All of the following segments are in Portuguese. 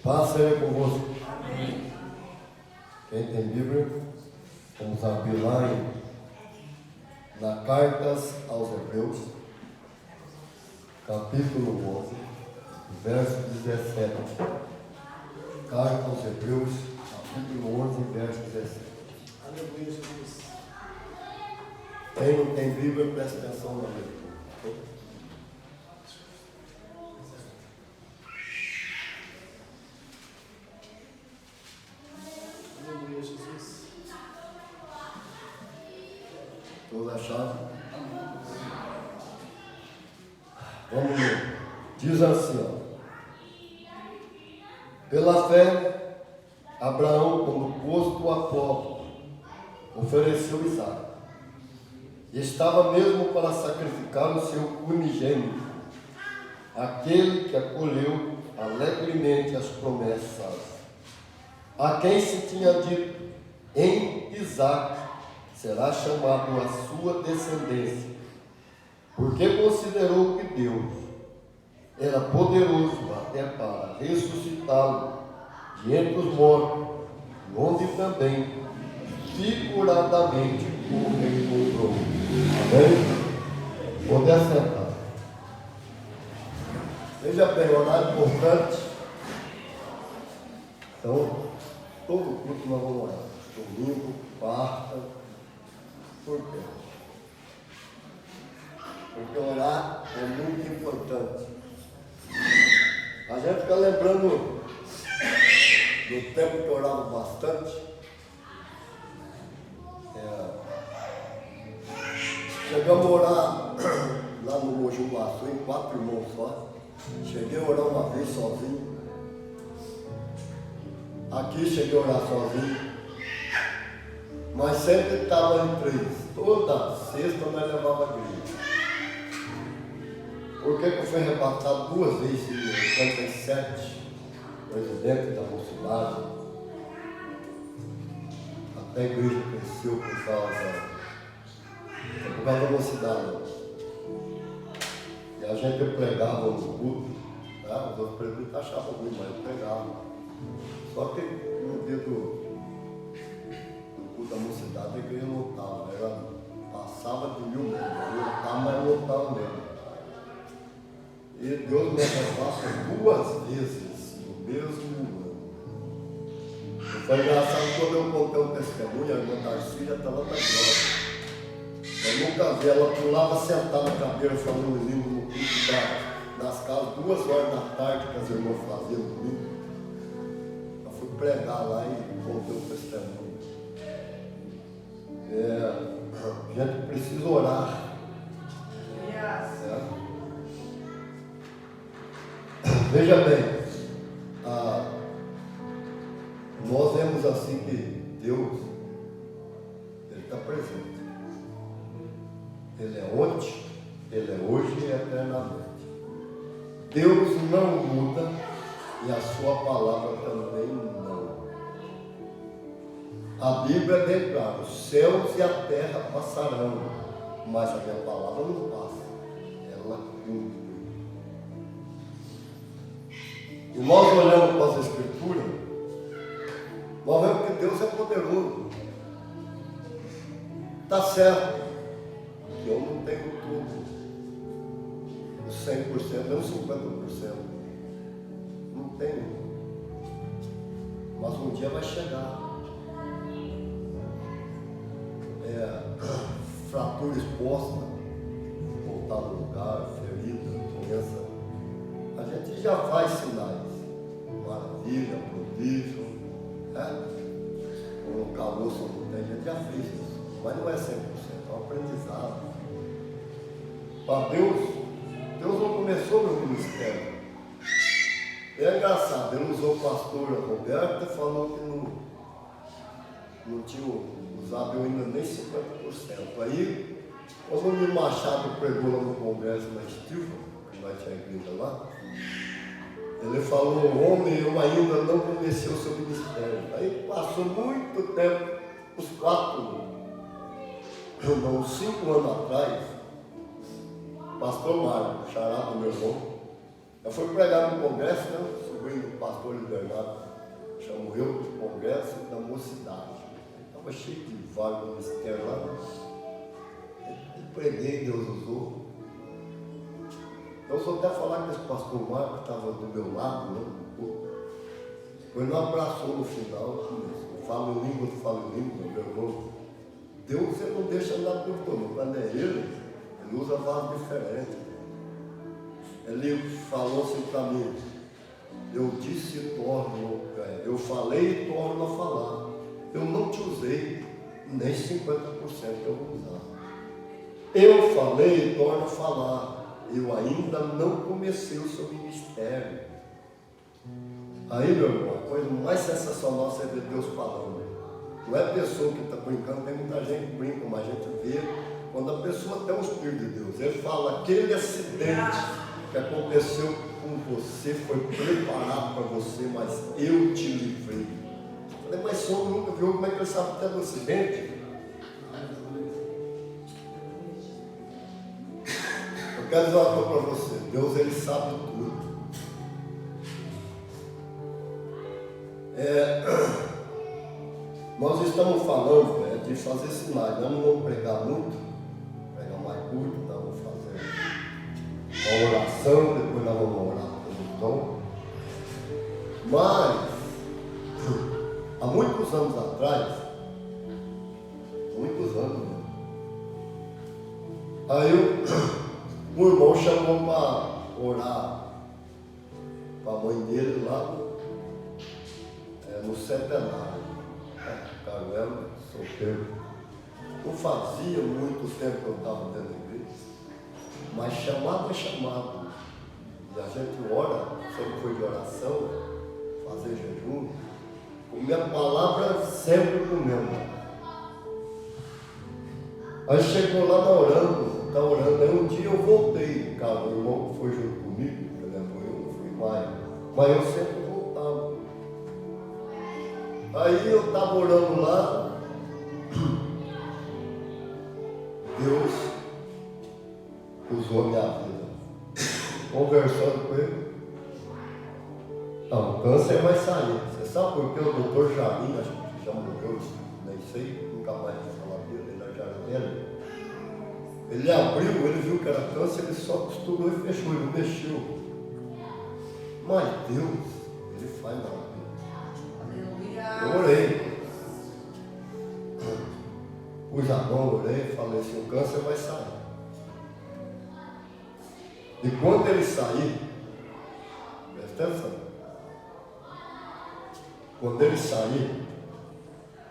Paz seja convosco. Quem tem Bíblia, vamos abrir lá na Cartas aos Hebreus, capítulo 11, verso 17. Carta aos Hebreus, capítulo 11, verso 17. Aleluia, Jesus. Quem não tem Bíblia, presta atenção na leitura. Aleluia, Jesus. Todos acharam? Vamos ler. Diz assim, ó. Pela fé, Abraão, quando posto a prova, ofereceu Isaque. E estava mesmo para sacrificar o seu unigênito, aquele que acolheu alegremente as promessas, a quem se tinha dito, em Isaque será chamado a sua descendência, porque considerou que Deus era poderoso até para ressuscitá-lo de entre os mortos, onde também figuradamente o encontrou. Amém? Pode assentar. Veja bem, horário importante. Então, todo culto nós vamos orar. Domingo, quarta. Por quê? Porque orar é muito importante. A gente fica lembrando do tempo que eu orava bastante. Chegamos a orar lá no Mojubaçu, em 4 irmãos só. Cheguei a orar uma vez sozinho. Aqui cheguei a orar sozinho. Mas sempre estava em 3. Toda sexta nós levava a igreja. Porque eu fui arrebatado 2 vezes em 87, presidente da mocidade. Até a igreja cresceu por causa da mocidade. E a gente pregava no culto, tá? Os outros presbíteros achavam ruim, mas eu pregava. Só que no dia do culto da mocidade, a igreja lotava. Passava de 1000 mesmo, lotava, mas lotava mesmo. E Deus me arrebata 2 vezes no mesmo ano. E foi engraçado quando eu contei um testemunho, a irmã Tarcília estava na glória. Eu nunca vi, ela pulava sentada na cadeira falando lindo no culto das casas, 2 horas da tarde que as irmãs faziam domingo. Eu fui pregar lá e contei o testemunho. A gente precisa orar. Certo? Veja bem, nós vemos assim que Deus, Ele está presente. Ele é ontem, Ele é hoje e eternamente. Deus não muda e a sua palavra também não. A Bíblia é bem clara, os céus e a terra passarão, mas a minha palavra não passa, ela cumpre. E nós olhando para as Escrituras, nós vemos que Deus é poderoso. Está certo. Eu não tenho tudo, os 100%, nem os 50%. Não tenho. Mas um dia vai chegar. Fratura exposta, voltar no lugar, ferida, doença. A gente já faz sinais. Maravilha, prodígio. Um caroço não tem, a gente já fez isso. Mas não é 100%, é um aprendizado. Para Deus não começou meu ministério. É engraçado, Ele usou o pastor Roberto e falou que não tinha usado eu ainda nem 50%. Aí, quando o Nilo Machado pregou lá no congresso na Estiva, que vai ter a igreja lá, ele falou, homem, eu ainda não comecei o seu ministério. Aí passou muito tempo, uns 5 anos atrás, pastor Mário, xará do meu irmão, eu fui pregar no congresso, né? fui no pastor Bernardo, chamou eu para o congresso da mocidade. Estava cheio de vaga no ministério lá. Eu preguei, Deus usou. Eu só até falar que esse pastor Marco estava do meu lado, né? Ele não abraçou no final. Eu falo em língua, meu irmão. Deus ele não deixa andar por todo. Quando é ele usa vaso diferente. Ele falou assim para mim, eu disse e torno, eu falei e torno a falar. Eu não te usei nem 50% que eu vou usar. Eu falei e torno a falar. Eu ainda não comecei o seu ministério. Aí, meu irmão, a coisa mais sensacional é ver Deus falando. Não é a pessoa que está brincando, tem muita gente que brinca, mas a gente vê quando a pessoa tem o Espírito de Deus. Ele fala, aquele acidente que aconteceu com você foi preparado para você, mas eu te livrei. Eu falei, mas o senhor nunca viu como é que ele sabe até do acidente? Eu quero dizer uma coisa para você, Deus ele sabe tudo. Nós estamos falando de fazer sinais, nós não vamos pregar muito, pregar mais curto, nós vamos fazer uma oração, depois nós vamos orar pelo dom. Mas, há muitos anos atrás, aí o irmão chamou para orar para a mãe dele lá no centenário. Caruelo, solteiro. Não fazia muito tempo que eu estava dentro da igreja, mas chamado é chamado. E a gente ora, sempre foi de oração, fazer jejum, comer a palavra sempre comendo. Aí chegou lá tá orando. Aí um dia eu voltei, cara, o irmão que foi junto comigo, eu não fui mais, mas eu sempre voltava. Aí eu estava orando lá, Deus usou a minha vida, conversando com ele. Não, o câncer vai sair. Você sabe por que o doutor Jarim, acho que já morreu, nem sei, nunca mais vou falar dele, ele era jardineiro. Ele abriu, ele viu que era câncer, ele só costurou e fechou, ele mexeu. Mas Deus, ele faz nada. Eu orei. Pus a mão, orei, falei assim, o câncer vai sair. E quando ele sair, presta atenção, quando ele sair,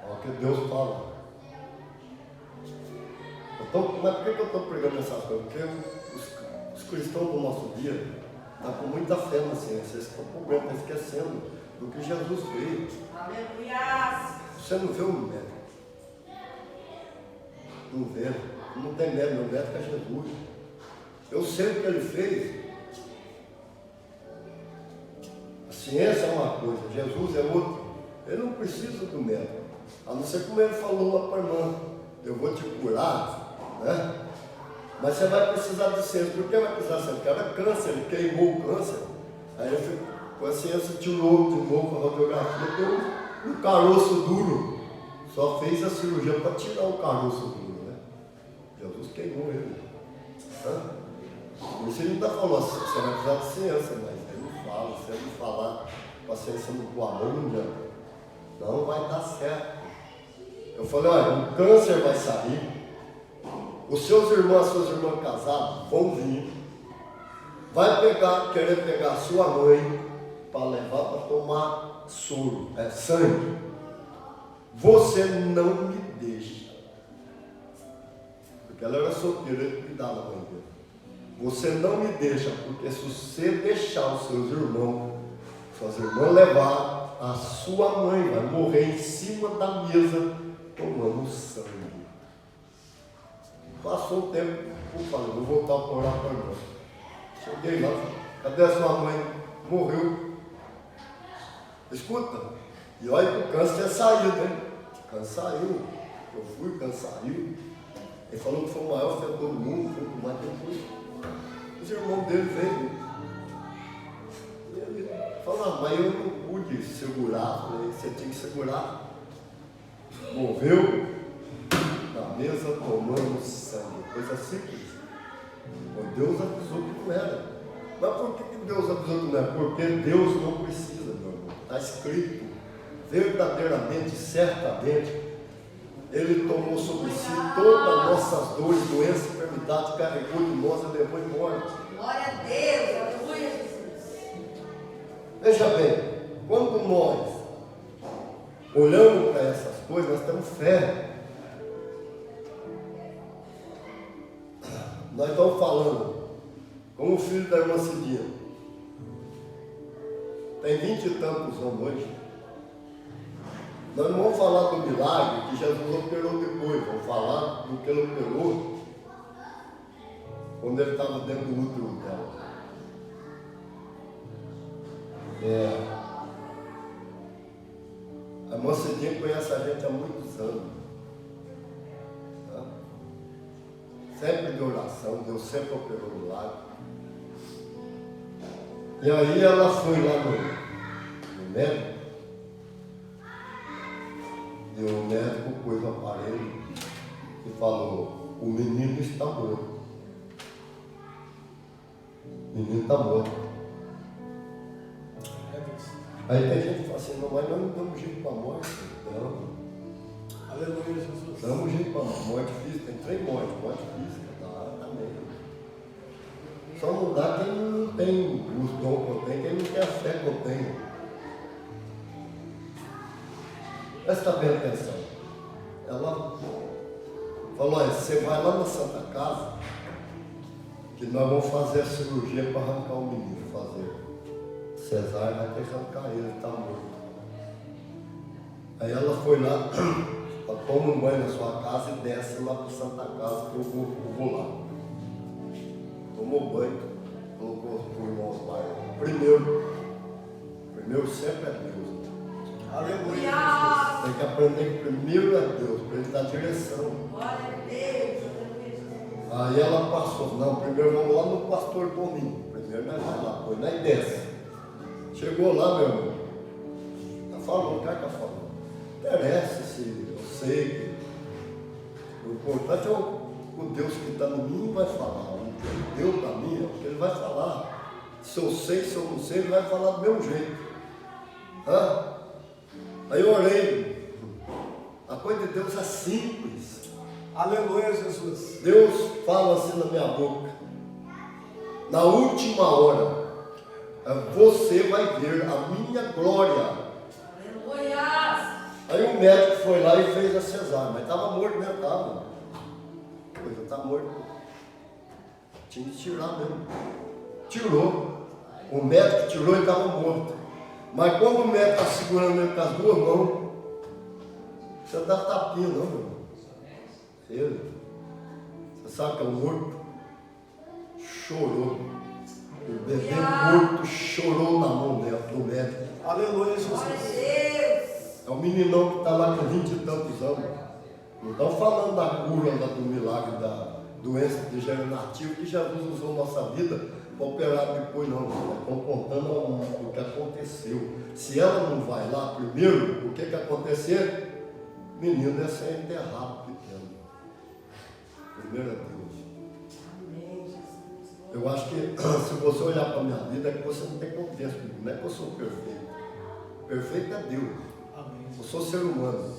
olha o que Deus fala. Mas por que eu estou pregando essas coisas? Porque os cristãos do nosso dia estão com muita fé na ciência, eles estão com problema, estão esquecendo do que Jesus fez. Aleluia! Você não vê o médico. Não vê. Não tem médico, meu médico é Jesus. Eu sei o que ele fez. A ciência é uma coisa, Jesus é outra. Ele não precisa do médico. A não ser como ele falou lá para a irmã, eu vou te curar, né? Mas você vai precisar de ciência. Por que vai precisar de ciência? Porque era câncer, ele queimou o câncer. Aí eu fui, com a ciência tirou de novo a radiografia, deu um caroço duro. Só fez a cirurgia para tirar o caroço duro, né? Jesus queimou ele. Por isso ele não está falando assim, você vai precisar de ciência, mas ele não fala, se ele não falar com a ciência do amor, não adianta. Não vai dar certo. Eu falei, olha, o câncer vai sair, os seus irmãos, suas irmãs casadas vão vir, vai querer pegar a sua mãe para levar para tomar soro, sangue. Você não me deixa. Porque ela era solteira, ele cuidava da mãe dele. Você não me deixa, porque se você deixar os seus irmãos, suas irmãs levar, a sua mãe vai morrer em cima da mesa tomando sangue. Passou o tempo, eu falei, vou voltar para orar para a irmã. Cheguei lá, cadê a sua mãe? Morreu. Escuta, e olha que o câncer tinha saído, hein? O câncer saiu. Eu fui, o câncer saiu. Ele falou que foi o maior fedor do mundo, foi o mais que eu fui. Os irmãos dele veio. E ele falou, Ah, mas eu não pude segurar. Falei, você tinha que segurar. Moveu na mesa tomando sangue. Coisa simples. Mas Deus avisou que não era. Mas por que Deus avisou que não era? Porque Deus não precisa, meu irmão. Está escrito, verdadeiramente, certamente, Ele tomou sobre si todas as nossas dores, doenças, enfermidades, carregou de nós e levou em morte. Glória a Deus, aleluia, Jesus. Veja bem, quando nós olhamos para essas coisas, nós temos fé. Nós estamos falando com o filho da irmã Cidinha. Tem 20 e tantos anos hoje. Nós não vamos falar do milagre que Jesus operou depois, vamos falar do que ele operou quando ele estava dentro do útero dela. A irmã Cidinha conhece a gente há muitos anos. Tá? Sempre de oração, Deus sempre operou milagre. E aí ela foi lá no médico, e o médico pôs o aparelho e falou, o menino está morto. O menino está morto. Aí tem gente que fala assim, não, mas nós não damos jeito para a morte. Não. Aleluia, Jesus. Damos jeito para a morte física, tem 3 mortes, morte física, dá também. Só não dá quem não tem os dons que eu tenho, quem não tem a fé que eu tenho. Presta bem atenção. Ela falou, olha, você vai lá na Santa Casa, que nós vamos fazer a cirurgia para arrancar o menino, fazer. Cesárea vai ter que arrancar ele, está morto. Aí ela foi lá, ela toma um banho na sua casa e desce lá para Santa Casa, que eu vou lá. Tomou banho, colocou os irmãos lá. Primeiro sempre é Deus. Aleluia. Tem que aprender que primeiro é Deus, para Ele dar direção. Glória a Deus, aleluia, Jesus. Aí ela passou, não, primeiro vamos lá no pastor Toninho. Primeiro nós vai lá, foi na desce. Chegou lá, meu irmão. Ela falou, o cara falou. Interessa se eu sei que o importante é o Deus que está em mim vai falar. O Deus está em mim é o que Ele vai falar. Se eu sei, se eu não sei, Ele vai falar do meu jeito. Hã? Aí eu orei. A coisa de Deus é simples. Aleluia, Jesus. Deus fala assim na minha boca. Na última hora, você vai ver a minha glória. Aleluia. Aí o médico foi lá e fez a cesárea, mas estava morto mesmo, estava. Coisa está morto. Tinha que tirar mesmo. Tirou. O médico tirou e estava morto. Mas quando o médico está segurando ele com as 2 mãos, você não dá tapinha não, meu irmão. Ele, você sabe que é um morto? Chorou. O bebê morto chorou na mão do médico. Aleluia, Glória a Jesus. Deus. É um meninão que está lá com 20 e tantos anos. Não estão falando da cura, do milagre, da doença degenerativa que Jesus usou na nossa vida para operar depois, não. Estão contando o que aconteceu. Se ela não vai lá primeiro, o que acontecer? O menino deve ser enterrado pequeno. Primeiro é Deus. Amém, Jesus. Eu acho que se você olhar para a minha vida, é que você não tem confiança comigo. Não é que eu sou perfeito. Perfeito é Deus. Amém. Eu sou ser humano.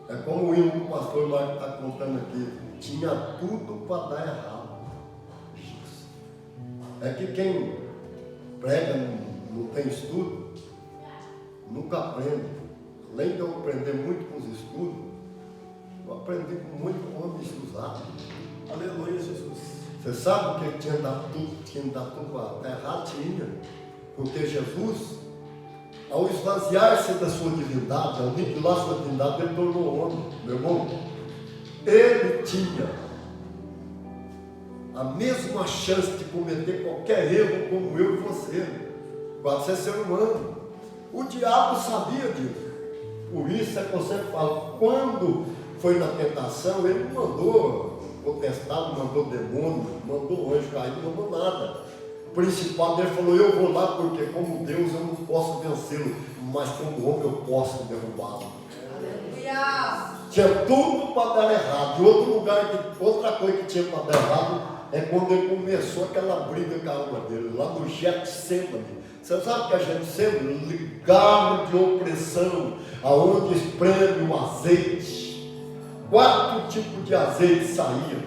É como o hino que o pastor Marco está contando aqui. Tinha tudo para dar errado. É que quem prega não tem estudo, nunca aprende. Além de eu aprender muito com os estudos, eu aprendi muito com homens usados. Aleluia, Jesus. Você sabe o que tinha dado tudo para dar errado? Tinha. Porque Jesus, ao esvaziar-se da sua divindade, ao aniquilar sua divindade, ele tornou homem. Meu irmão, ele tinha a mesma chance de cometer qualquer erro como eu e você. Pode ser ser humano. O diabo sabia disso. Por isso é que eu sempre falo, quando foi na tentação, ele não mandou potestade, não mandou demônio, não mandou anjo caído, não mandou nada. principado, ele falou, eu vou lá porque como Deus eu não posso vencê-lo, mas como homem eu posso derrubá-lo. Aleluia. Tinha tudo para dar errado. E outro lugar, outra coisa que tinha para dar errado é quando ele começou aquela briga com a alma dele, lá no Getsemane. Você sabe que a Getsemane, lugar de opressão, aonde espreme o azeite. 4 tipos de azeite saíam,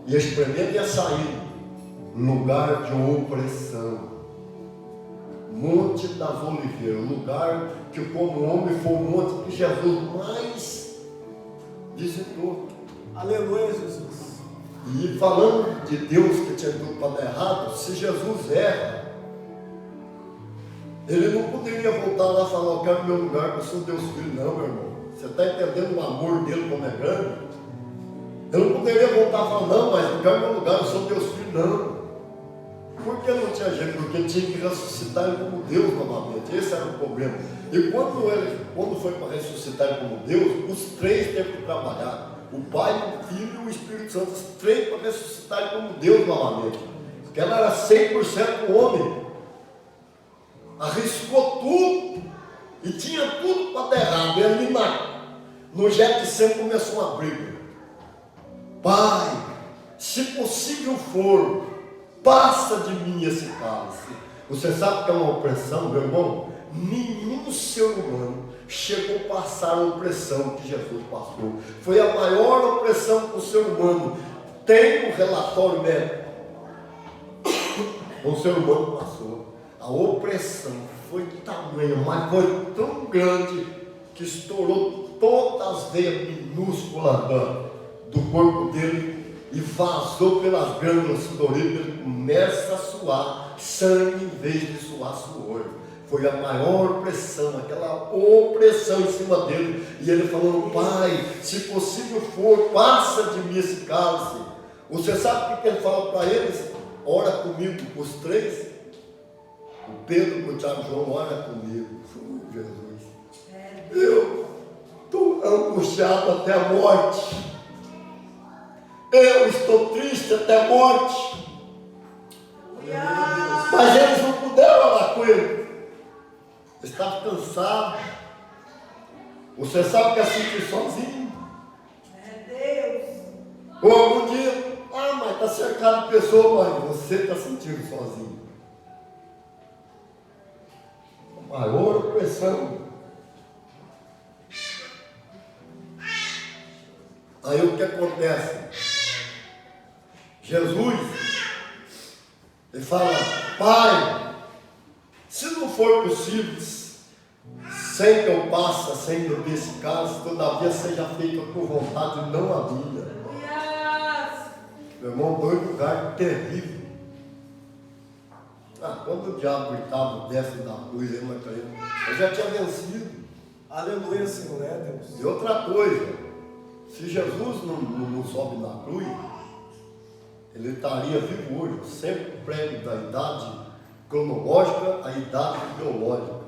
e espremendo ia sair. Lugar de opressão. Monte das Oliveiras, lugar que como homem foi o monte que Jesus mais visitou. Aleluia, Jesus. E falando de Deus que tinha tudo para dar errado, se Jesus erra, ele não poderia voltar lá e falar, eu quero meu lugar, que eu sou Deus filho, não, meu irmão. Você está entendendo o amor dele como é grande? Eu não poderia voltar e falar, não, mas eu quero meu lugar, eu sou Deus filho, não. Por que não tinha jeito? Porque tinha que ressuscitar ele como Deus novamente. Esse era o problema. E quando foi para ressuscitar ele como Deus, os 3 teve que trabalhar. O Pai, o Filho e o Espírito Santo, os 3 para ressuscitar ele como Deus novamente. Porque ela era 100% homem. Arriscou tudo e tinha tudo para dar errado. E ali no Getsemane começou uma briga. Pai, se possível for, passa de mim esse cálice. Você sabe que é uma opressão, meu irmão? Nenhum ser humano chegou a passar a opressão que Jesus passou. Foi a maior opressão que o ser humano tem no relatório médico. O ser humano passou. A opressão foi tamanha, mas foi tão grande que estourou todas as veias minúsculas do corpo dele e vazou pelas glândulas sudoríparas. Ele começa a suar sangue em vez de suar suor. Foi a maior opressão, aquela opressão em cima dele. E ele falou, Pai, se possível for, passa de mim esse cálice. Você sabe o que ele fala para eles? Ora comigo, os 3. O Pedro, o Tiago e o João, ora comigo. Jesus. Eu estou angustiado até a morte. Eu estou triste até a morte. Mas eles não puderam orar com ele. Estava cansado. Você sabe o que é sentir sozinho? Ou algum dia, mas está cercado de pessoas, mas você está sentindo sozinho. A maior opressão. Aí o que acontece? Jesus, ele fala, Pai, se não for possível, sem que eu passe, sem beber esse cálice, todavia seja feita por vontade, não a minha. Meu irmão, 2 lugares terríveis. Quando o diabo gritava, desce da cruz, eu já tinha vencido. Aleluia, Senhor, Deus. E outra coisa, se Jesus não sobe na cruz, ele estaria vivo hoje. Sempre prego da idade cronológica à idade biológica.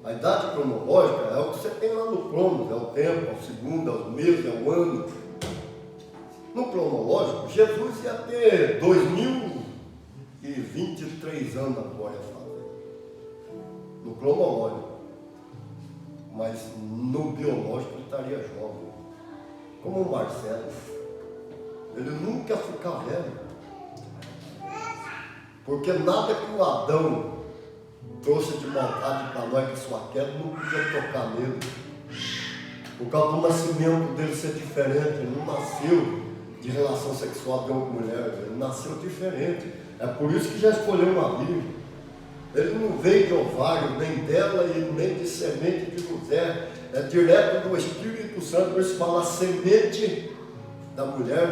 A idade cronológica é o que você tem lá no cronos, é o tempo, é o segundo, é o mês, é o ano. No cronológico, Jesus ia ter 2023 anos agora, no cronológico. Mas no biológico ele estaria jovem. Como o Marcelo. Ele nunca ia ficar velho. Porque nada que o Adão trouxe de maldade para nós, que sua queda, não podia tocar nele. Por causa do nascimento dele ser diferente. Ele não nasceu de relação sexual de uma mulher. Ele nasceu diferente. É por isso que já escolheu uma virgem. Ele não veio de ovário, nem dela e nem de semente de mulher. É direto do Espírito Santo. Por isso fala, a semente da mulher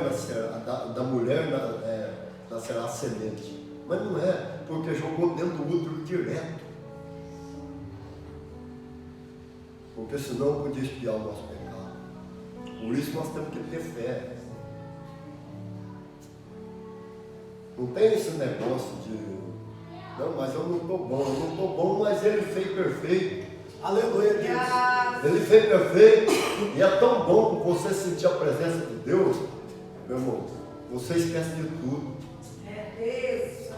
nascerá a semente. Mas não é, porque jogou dentro do útero direto. Porque senão não podia expiar o nosso pecado. Por isso nós temos que ter fé. Não tem esse negócio de, não, mas eu não estou bom, mas ele fez perfeito. Aleluia, Deus. Ele fez perfeito. E é tão bom você sentir a presença de Deus, meu irmão, você esquece de tudo.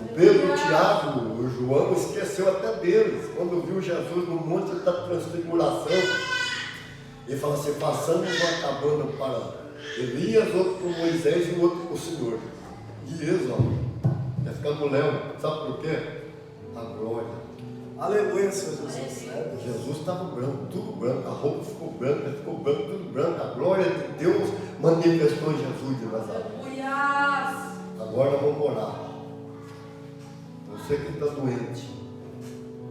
O Pedro, o Tiago, o João esqueceu até deles. Quando viu Jesus no monte da transfiguração, ele fala assim, passamos uma cabana para Elias, outro para Moisés e o outro para o Senhor. E eles, ó, ia ficando léu. Sabe por quê? A glória. Aleluia, Senhor Jesus. Jesus estava branco, tudo branco, a roupa ficou branca, tudo branco. A glória de Deus manifestou em Jesus de Nazaré. Aleluia. Agora vamos orar. Você que está doente,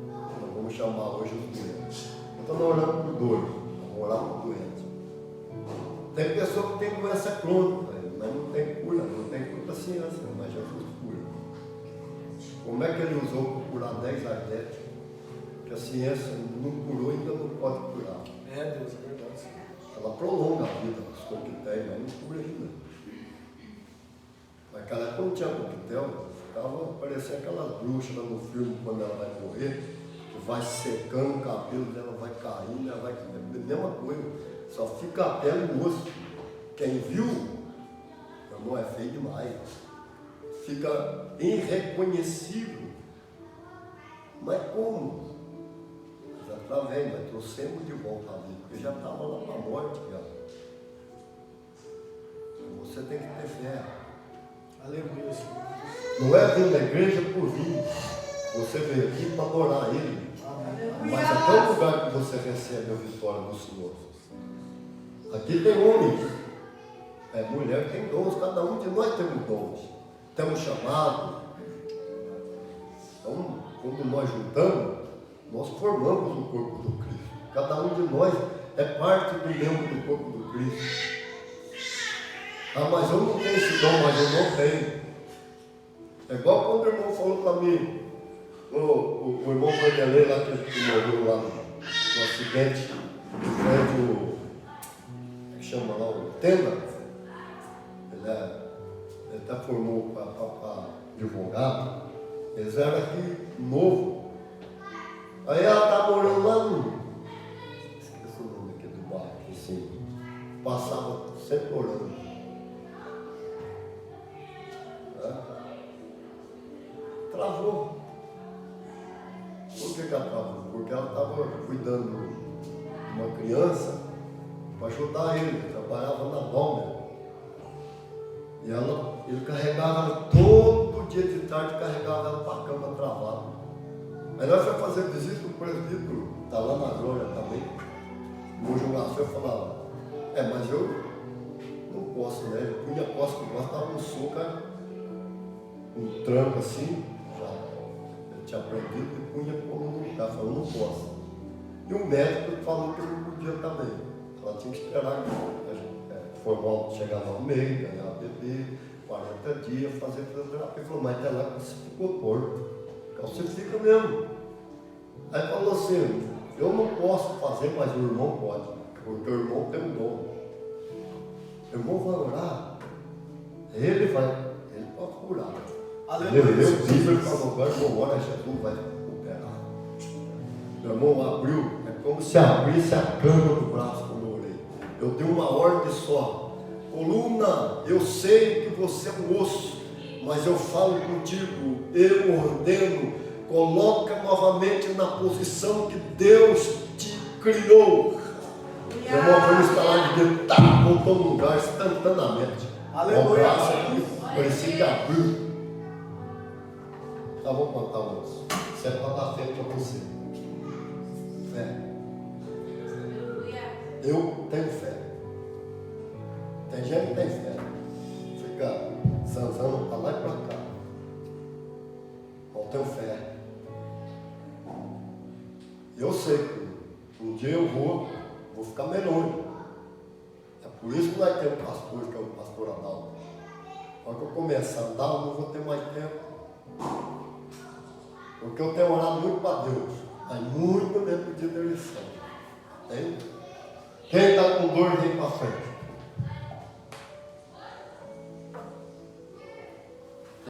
nós vamos chamar hoje os doentes. Eu estou orando por dor, vamos orar por doente. Tem pessoa que tem doença crônica, mas não tem cura para a ciência, mas Jesus cura. Como é que ele usou para curar 10 ardetes? Que a ciência não curou e ainda não pode curar. É, Deus, é verdade. Ela prolonga a vida das coisas que tem, mas não cura ainda. Naquela época não tinha coquetel, ficava parecendo aquelas bruxas lá no filme quando ela vai morrer, que vai secando o cabelo dela, vai caindo, ela vai. Mesma coisa, só fica a pele e o osso. Quem viu, meu irmão, é feio demais. Fica irreconhecível. Mas como? Já através, mas trouxemos de volta a vida, porque já estava lá para a morte. Já. Você tem que ter fé. Aleluia, Senhor. Não é vir na igreja por vir. Você veio aqui para adorar Ele. Mas é todo lugar que você recebe a vitória do Senhor. Aqui tem homens, mulher tem dons, cada um de nós temos dons. Temos chamado. Então, quando nós juntamos, nós formamos o corpo do Cristo. Cada um de nós é parte do membro do corpo do Cristo. Ah, mas eu não tenho esse dom, mas eu não tenho. É igual quando o irmão falou para mim, o irmão Vanderlei lá que morreu lá no acidente do prédio, como é que chama lá, o Tenda. Ele até formou para advogado. Eles eram aqui novo. Aí ela estava morando lá no. Esqueci o nome aqui do bairro, assim. Passava sempre orando. Travou. Por que ela travou? Porque ela estava cuidando de uma criança para ajudar ele, trabalhava na Balmer. E ele carregava ela todo dia de tarde, carregava ela para a cama travada. Aí nós fomos fazer visita no presbítero, está lá na glória também. O jogador falava, mas eu não posso, né? Ele punha a costa do braço, estava um soco, um tranco assim. Ele tinha aprendido e punha como no lugar, falou, não posso. E o médico falou que eu não podia também. Ela tinha que esperar formar, chegar no meio, ganhar bebê, 40 dias, fazer fisioterapia. Ele falou, mas até lá você ficou torto. Calcifica mesmo. Aí falou assim, eu não posso fazer, mas o irmão pode, porque o irmão tem um dom. O irmão vai orar, ele pode curar. Ele leu o Bíblia e falou, agora eu vou orar, Jesus vai recuperar. Meu irmão abriu, é como se abrisse a cama do braço quando eu orei. Eu dei uma ordem só. Coluna, eu sei que você é um osso, mas eu falo contigo, eu ordeno, coloca novamente na posição que Deus te criou. Meu irmão foi instalar de Deus, voltou no lugar instantaneamente. Aleluia. O braço aqui parecia que abriu. Tá, vou contar outros. Isso é para dar fé para você. Fé. Eu tenho fé. Tem gente que tem fé. Fica zanzando para lá e para cá. Eu tenho fé. Eu sei que um dia eu vou ficar melhor. É por isso que nós temos um pastor, que é o pastor Adalto. Na hora que eu começar a andar, eu não vou ter mais tempo. Porque eu tenho orado muito para Deus, mas muito mesmo pedido direção. Quem está com dor vem para frente.